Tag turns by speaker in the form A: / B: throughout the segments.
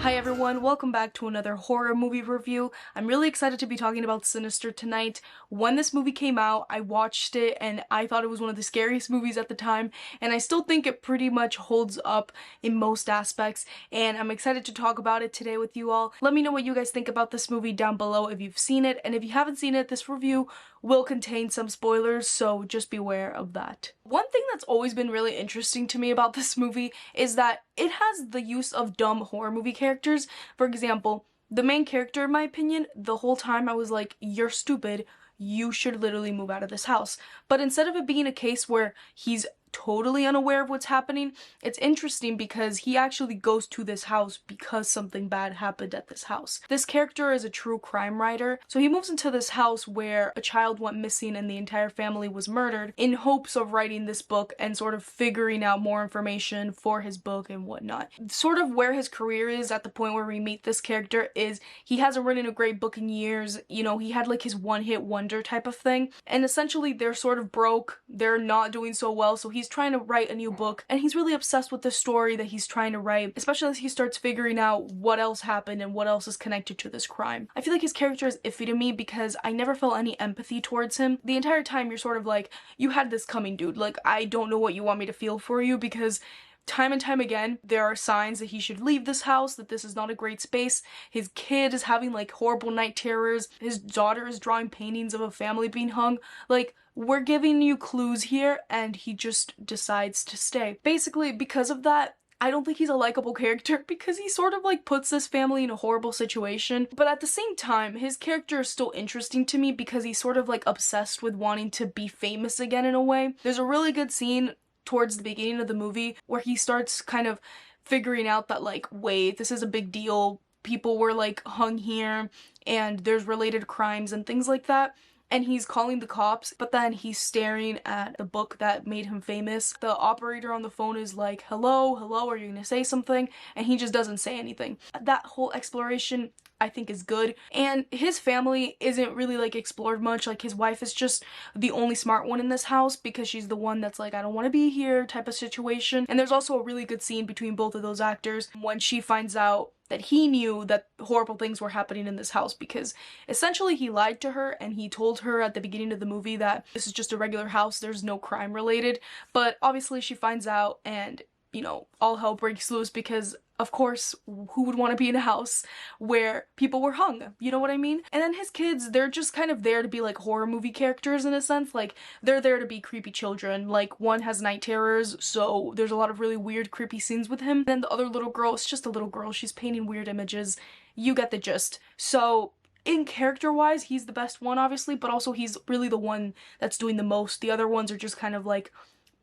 A: Hi everyone, welcome back to another horror movie review. I'm really excited to be talking about Sinister tonight. When this movie came out, I watched it and I thought it was one of the scariest movies at the time, and I still think it pretty much holds up in most aspects, and I'm excited to talk about it today with you all. Let me know what you guys think about this movie down below if you've seen it, and if you haven't seen it, this review will contain some spoilers, so just beware of that. One thing that's always been really interesting to me about this movie is that it has the use of dumb horror movie characters. For example, the main character, in my opinion, the whole time I was like, you're stupid, you should literally move out of this house. But instead of it being a case where he's totally unaware of what's happening, it's interesting because he actually goes to this house because something bad happened at this house. This character is a true crime writer, so he moves into this house where a child went missing and the entire family was murdered in hopes of writing this book and sort of figuring out more information for his book and whatnot. Sort of where his career is at the point where we meet this character is he hasn't written a great book in years. You know, he had like his one-hit wonder type of thing, and essentially they're sort of broke, they're not doing so well, so he's trying to write a new book, and he's really obsessed with the story that he's trying to write, especially as he starts figuring out what else happened and what else is connected to this crime. I feel like his character is iffy to me because I never felt any empathy towards him. The entire time you're sort of like, you had this coming, dude. Like, I don't know what you want me to feel for you, because time and time again, there are signs that he should leave this house, that this is not a great space. His kid is having like horrible night terrors. His daughter is drawing paintings of a family being hung. Like, we're giving you clues here, and he just decides to stay. Basically, because of that, I don't think he's a likable character because he sort of like puts this family in a horrible situation. But at the same time, his character is still interesting to me because he's sort of like obsessed with wanting to be famous again in a way. There's a really good scene towards the beginning of the movie where he starts kind of figuring out that like, wait, this is a big deal. People were like hung here and there's related crimes and things like that. And he's calling the cops, but then he's staring at the book that made him famous. The operator on the phone is like, hello, hello, are you gonna say something? And he just doesn't say anything. That whole exploration I think is good. And his family isn't really like explored much. Like, his wife is just the only smart one in this house because she's the one that's like, I don't want to be here type of situation. And there's also a really good scene between both of those actors when she finds out that he knew that horrible things were happening in this house, because essentially he lied to her and he told her at the beginning of the movie that this is just a regular house, there's no crime related. But obviously she finds out and, you know, all hell breaks loose because, of course, who would want to be in a house where people were hung? You know what I mean? And then his kids, they're just kind of there to be like horror movie characters in a sense. Like, they're there to be creepy children. Like, one has night terrors, so there's a lot of really weird, creepy scenes with him. And then the other little girl, it's just a little girl. She's painting weird images. You get the gist. So in character-wise, he's the best one, obviously, but also he's really the one that's doing the most. The other ones are just kind of like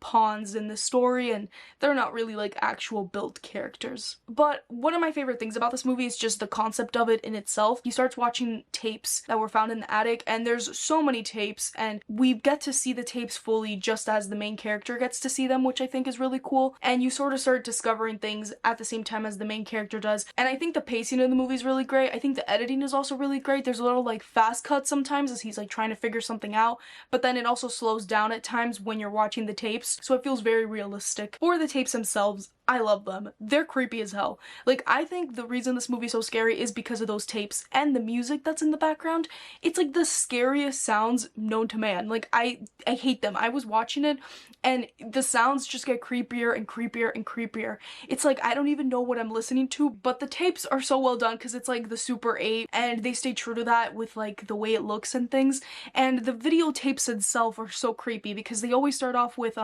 A: pawns in the story, and they're not really like actual built characters. But one of my favorite things about this movie is just the concept of it in itself. He starts watching tapes that were found in the attic, and there's so many tapes, and we get to see the tapes fully just as the main character gets to see them, which I think is really cool. And you sort of start discovering things at the same time as the main character does. And I think the pacing of the movie is really great. I think the editing is also really great. There's a little like fast cuts sometimes as he's like trying to figure something out, but then it also slows down at times when you're watching the tapes, so it feels very realistic. For the tapes themselves, I love them. They're creepy as hell. Like, I think the reason this movie's so scary is because of those tapes and the music that's in the background. It's like the scariest sounds known to man. Like, I hate them. I was watching it and the sounds just get creepier and creepier and creepier. It's like, I don't even know what I'm listening to, but the tapes are so well done because it's like the Super 8 and they stay true to that with like the way it looks and things. And the videotapes itself are so creepy because they always start off with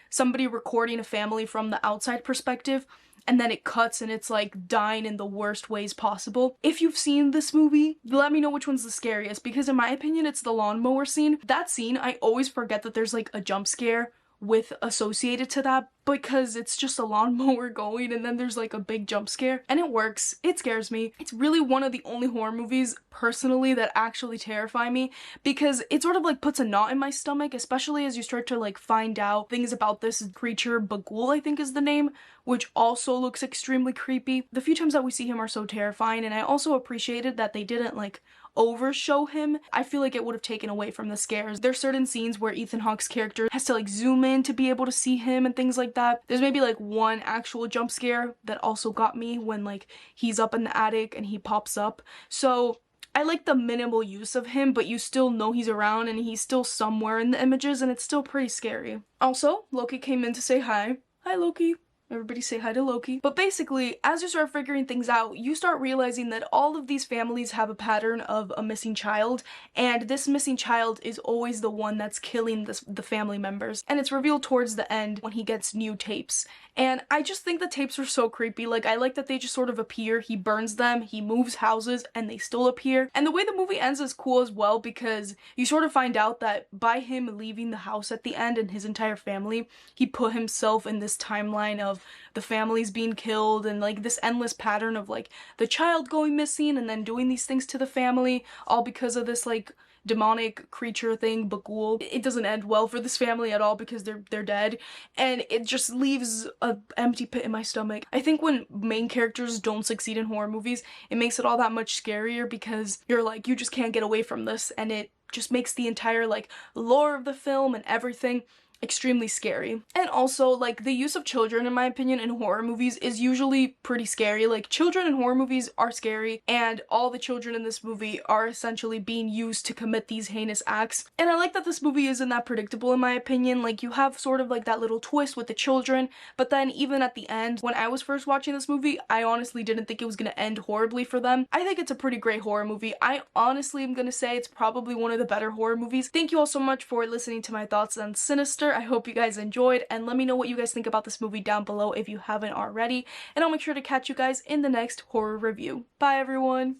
A: somebody recording a family from the outside perspective, and then it cuts and it's like dying in the worst ways possible. If you've seen this movie, let me know which one's the scariest, because in my opinion it's the lawnmower scene. That scene, I always forget that there's like a jump scare with associated to that because it's just a lawnmower going and then there's like a big jump scare, and it works. It scares me. It's really one of the only horror movies personally that actually terrify me because it sort of like puts a knot in my stomach, especially as you start to like find out things about this creature. Bagul, I think is the name, which also looks extremely creepy. The few times that we see him are so terrifying, and I also appreciated that they didn't like overshow him, I feel like it would have taken away from the scares. There's certain scenes where Ethan Hawke's character has to like zoom in to be able to see him and things like that. There's maybe like one actual jump scare that also got me when like he's up in the attic and he pops up. So I like the minimal use of him, but you still know he's around and he's still somewhere in the images, and it's still pretty scary. Also, Loki came in to say hi. Hi, Loki. Everybody say hi to Loki. But basically, as you start figuring things out, you start realizing that all of these families have a pattern of a missing child, and this missing child is always the one that's killing the family members. And it's revealed towards the end when he gets new tapes. And I just think the tapes are so creepy. Like, I like that they just sort of appear, he burns them, he moves houses, and they still appear. And the way the movie ends is cool as well, because you sort of find out that by him leaving the house at the end and his entire family, he put himself in this timeline of the families being killed and like this endless pattern of like the child going missing and then doing these things to the family, all because of this like demonic creature thing, Bagul. It doesn't end well for this family at all because they're dead, and it just leaves a empty pit in my stomach. I think when main characters don't succeed in horror movies, it makes it all that much scarier because you're like, you just can't get away from this, and it just makes the entire like lore of the film and everything extremely scary. And also, like, the use of children, in my opinion, in horror movies is usually pretty scary. Like, children in horror movies are scary, and all the children in this movie are essentially being used to commit these heinous acts. And I like that this movie isn't that predictable, in my opinion. Like, you have sort of like that little twist with the children, but then even at the end, when I was first watching this movie, I honestly didn't think it was gonna end horribly for them. I think it's a pretty great horror movie. I honestly am gonna say it's probably one of the better horror movies. Thank you all so much for listening to my thoughts on Sinister. I hope you guys enjoyed, and let me know what you guys think about this movie down below if you haven't already, and I'll make sure to catch you guys in the next horror review. Bye everyone!